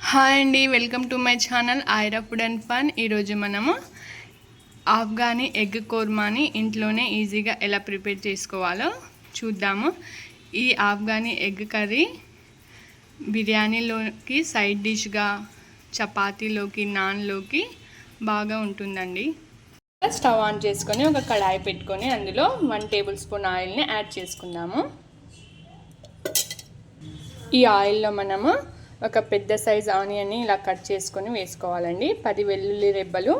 Hi అండి, welcome to my channel Aira food and fun. ఈరోజు మనము ఆఫ్ఘనీ ఎగ్ కోర్మాని ఇంట్లోనే ఈజీగా ఎలా ప్రిపేర్ చేసుకోవాలో చూద్దాము. ఈ ఆఫ్ఘనీ ఎగ్ కర్రీ బిర్యానీలోకి సైడ్ డిష్గా, చపాతీలోకి, నాన్లోకి బాగా ఉంటుందండి. స్టవ్ ఆన్ చేసుకొని ఒక కడాయి పెట్టుకొని అందులో 1 టేబుల్ స్పూన్ ఆయిల్ని యాడ్ చేసుకుందాము. ఈ ఆయిల్లో మనము ఒక పెద్ద సైజ్ ఆనియన్ని ఇలా కట్ చేసుకొని వేసుకోవాలండి. 10 వెల్లుల్లి రెబ్బలు,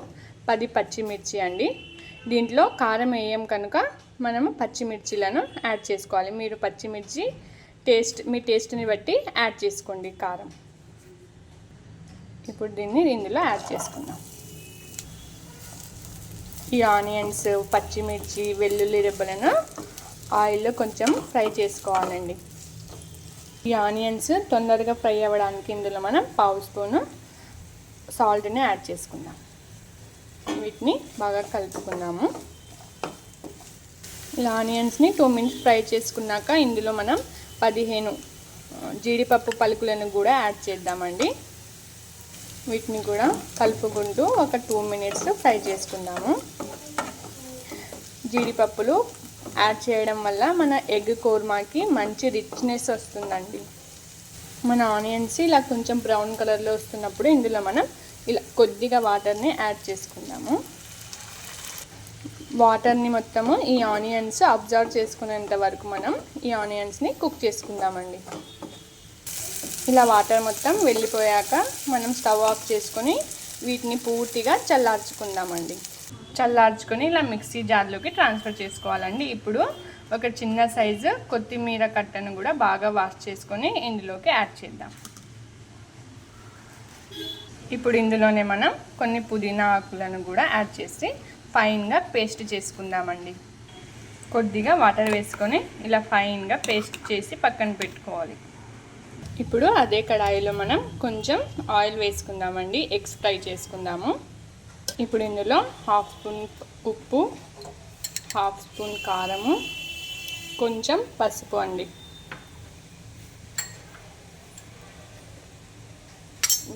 10 పచ్చిమిర్చి అండి. దీంట్లో కారం వేయం కనుక మనము పచ్చిమిర్చిలను యాడ్ చేసుకోవాలి. మీరు పచ్చిమిర్చి మీ టేస్ట్ని బట్టి యాడ్ చేసుకోండి కారం. ఇప్పుడు దీన్ని ఇందులో యాడ్ చేసుకుందాం. ఈ ఆనియన్స్, పచ్చిమిర్చి, వెల్లుల్లి రెబ్బలను ఆయిల్లో కొంచెం ఫ్రై చేసుకోవాలండి. ఈ ఆనియన్స్ తొందరగా ఫ్రై అవ్వడానికి ఇందులో మనం 1/2 స్పూను సాల్ట్ని యాడ్ చేసుకుందాం. వీటిని బాగా కలుపుకుందాము. ఇలా ఆనియన్స్ని 2 మినిట్స్ ఫ్రై చేసుకున్నాక ఇందులో మనం 15 జీడిపప్పు పలుకులను కూడా యాడ్ చేద్దామండి. వీటిని కూడా కలుపుకుంటూ ఒక 2 మినిట్స్ ఫ్రై చేసుకుందాము. జీడిపప్పులు యాడ్ చేయడం వల్ల మన ఎగ్ కోర్మాకి మంచి రిచ్నెస్ వస్తుందండి. మన ఆనియన్స్ ఇలా కొంచెం బ్రౌన్ కలర్లో వస్తున్నప్పుడు ఇందులో మనం ఇలా కొద్దిగా వాటర్ని యాడ్ చేసుకుందాము. వాటర్ని మొత్తము ఈ ఆనియన్స్ అబ్జర్వ్ చేసుకునేంత వరకు మనం ఈ ఆనియన్స్ని కుక్ చేసుకుందామండి. ఇలా వాటర్ మొత్తం వెళ్ళిపోయాక మనం స్టవ్ ఆఫ్ చేసుకొని వీటిని పూర్తిగా చల్లార్చుకుందామండి. చల్లార్చుకొని ఇలా మిక్సీ జార్లోకి ట్రాన్స్ఫర్ చేసుకోవాలండి. ఇప్పుడు ఒక చిన్న సైజు కొత్తిమీర కట్టను కూడా బాగా వాష్ చేసుకొని ఇందులోకి యాడ్ చేద్దాం. ఇప్పుడు ఇందులోనే మనం కొన్ని పుదీనా ఆకులను కూడా యాడ్ చేసి ఫైన్గా పేస్ట్ చేసుకుందామండి. కొద్దిగా వాటర్ వేసుకొని ఇలా ఫైన్గా పేస్ట్ చేసి పక్కన పెట్టుకోవాలి. ఇప్పుడు అదే కడాయిలో మనం కొంచెం ఆయిల్ వేసుకుందామండి. ఎగ్స్ ఫ్రై చేసుకుందాము. ఇప్పుడు ఇందులో 1/2 స్పూన్ ఉప్పు, 1/2 స్పూన్ కారము, కొంచెం పసుపు అండి.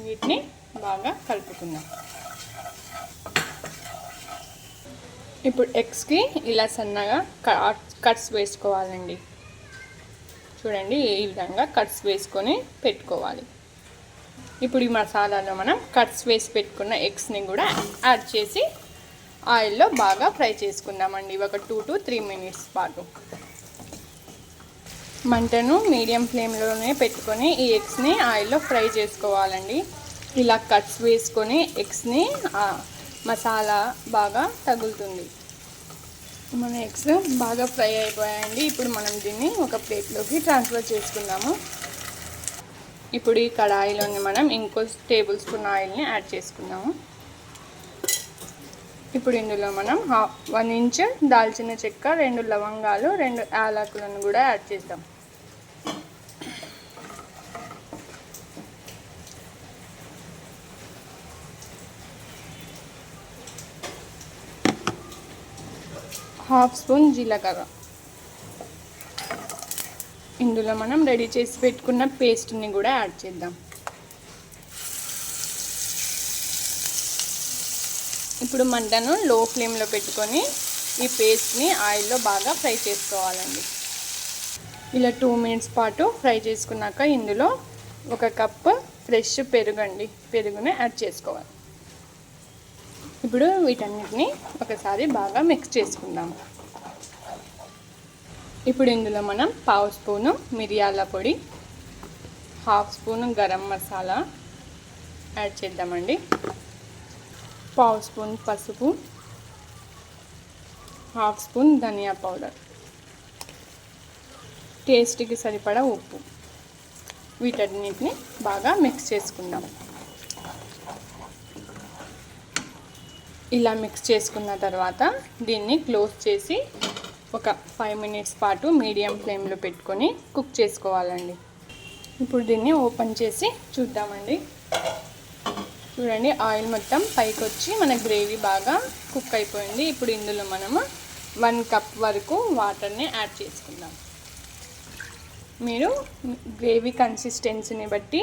వీటిని బాగా కలుపుకుందాం. ఇప్పుడు ఎగ్స్కి ఇలా సన్నగా కట్స్ వేసుకోవాలండి. చూడండి, ఈ విధంగా కట్స్ వేసుకొని పెట్టుకోవాలి. ఇప్పుడు ఈ మసాలాలో మనం కట్స్ వేసి పెట్టుకున్న ఎగ్స్ని కూడా యాడ్ చేసి ఆయిల్లో బాగా ఫ్రై చేసుకుందామండి. ఒక 2 to 3 మినిట్స్ పాటు మంటను మీడియం ఫ్లేమ్లోనే పెట్టుకొని ఈ ఎగ్స్ని ఆయిల్లో ఫ్రై చేసుకోవాలండి. ఇలా కట్స్ వేసుకొని ఎగ్స్ని మసాలా బాగా తగులుతుంది. మన ఎగ్స్ బాగా ఫ్రై అయిపోయాయండి. ఇప్పుడు మనం దీన్ని ఒక ప్లేట్లోకి ట్రాన్స్ఫర్ చేసుకుందాము. ఇప్పుడు ఈ కడాయిలోని మనం ఇంకో టేబుల్ స్పూన్ ఆయిల్ని యాడ్ చేసుకుందాము. ఇప్పుడు ఇందులో మనం 1 ఇంచ్ దాల్చిన చెక్క, 2 లవంగాలు, 2 యాలకులను కూడా యాడ్ చేద్దాం. ½ స్పూన్ జీలకర్ర. ఇందులో మనం రెడీ చేసి పెట్టుకున్న పేస్ట్ని కూడా యాడ్ చేద్దాం. ఇప్పుడు మంటను లో ఫ్లేమ్లో పెట్టుకొని ఈ పేస్ట్ని ఆయిల్లో బాగా ఫ్రై చేసుకోవాలండి. ఇలా 2 మినిట్స్ పాటు ఫ్రై చేసుకున్నాక ఇందులో 1 కప్పు ఫ్రెష్ పెరుగుని యాడ్ చేసుకోవాలి. ఇప్పుడు వీటన్నిటిని ఒకసారి బాగా మిక్స్ చేసుకుందాం. ఇప్పుడు ఇందులో మనం 1/2 స్పూను మిరియాల పొడి, 1/2 స్పూను గరం మసాలా యాడ్ చేద్దామండి. 1/2 స్పూన్ పసుపు, 1/2 స్పూన్ ధనియా పౌడర్, టేస్ట్కి సరిపడా ఉప్పు. వీటన్నిటిని బాగా మిక్స్ చేసుకుందాం. ఇలా మిక్స్ చేసుకున్న తర్వాత దీన్ని క్లోజ్ చేసి ఒక 5 మినిట్స్ పాటు మీడియం ఫ్లేమ్లో పెట్టుకొని కుక్ చేసుకోవాలండి. ఇప్పుడు దీన్ని ఓపెన్ చేసి చూద్దామండి. చూడండి, ఆయిల్ మొత్తం పైకి వచ్చి మన గ్రేవీ బాగా కుక్ అయిపోయింది. ఇప్పుడు ఇందులో మనము 1 కప్ వరకు వాటర్ని యాడ్ చేసుకుందాం. మీరు గ్రేవీ కన్సిస్టెన్సీని బట్టి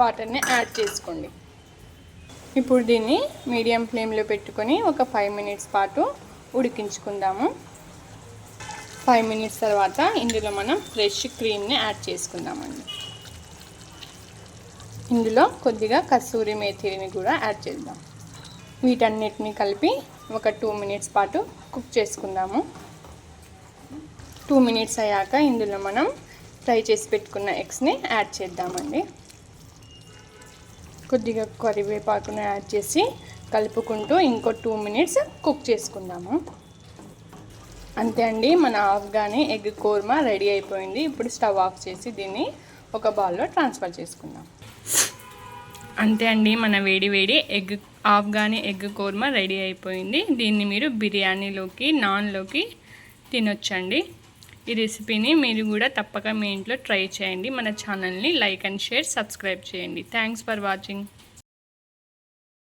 వాటర్ని యాడ్ చేసుకోండి. ఇప్పుడు దీన్ని మీడియం ఫ్లేమ్లో పెట్టుకొని ఒక 5 మినిట్స్ పాటు ఉడికించుకుందాము. 5 మినిట్స్ తర్వాత ఇందులో మనం ఫ్రెష్ క్రీమ్ని యాడ్ చేసుకుందామండి. ఇందులో కొద్దిగా కస్తూరి మేథిని కూడా యాడ్ చేద్దాం. వీటన్నిటిని కలిపి ఒక 2 మినిట్స్ పాటు కుక్ చేసుకుందాము. 2 మినిట్స్ అయ్యాక ఇందులో మనం ఫ్రై చేసి పెట్టుకున్న ఎగ్స్ని యాడ్ చేద్దామండి. కొద్దిగా కరివేపాకును యాడ్ చేసి కలుపుకుంటూ ఇంకో 2 మినిట్స్ కుక్ చేసుకుందాము. అంతే అండి, మన ఆఫ్ఘనీ ఎగ్ కోర్మా రెడీ అయిపోయింది. ఇప్పుడు స్టవ్ ఆఫ్ చేసి దీన్ని ఒక బౌల్లో ట్రాన్స్ఫర్ చేసుకుందాం. అంతే అండి, మన వేడి వేడి ఆఫ్ఘనీ ఎగ్ కోర్మా రెడీ అయిపోయింది. దీన్ని మీరు బిర్యానీలోకి, నాన్లోకి తినొచ్చండి. ఈ రెసిపీని మీరు కూడా తప్పక మీ ఇంట్లో ట్రై చేయండి. మన ఛానల్ని లైక్ అండ్ షేర్, సబ్స్క్రైబ్ చేయండి. Thanks for watching.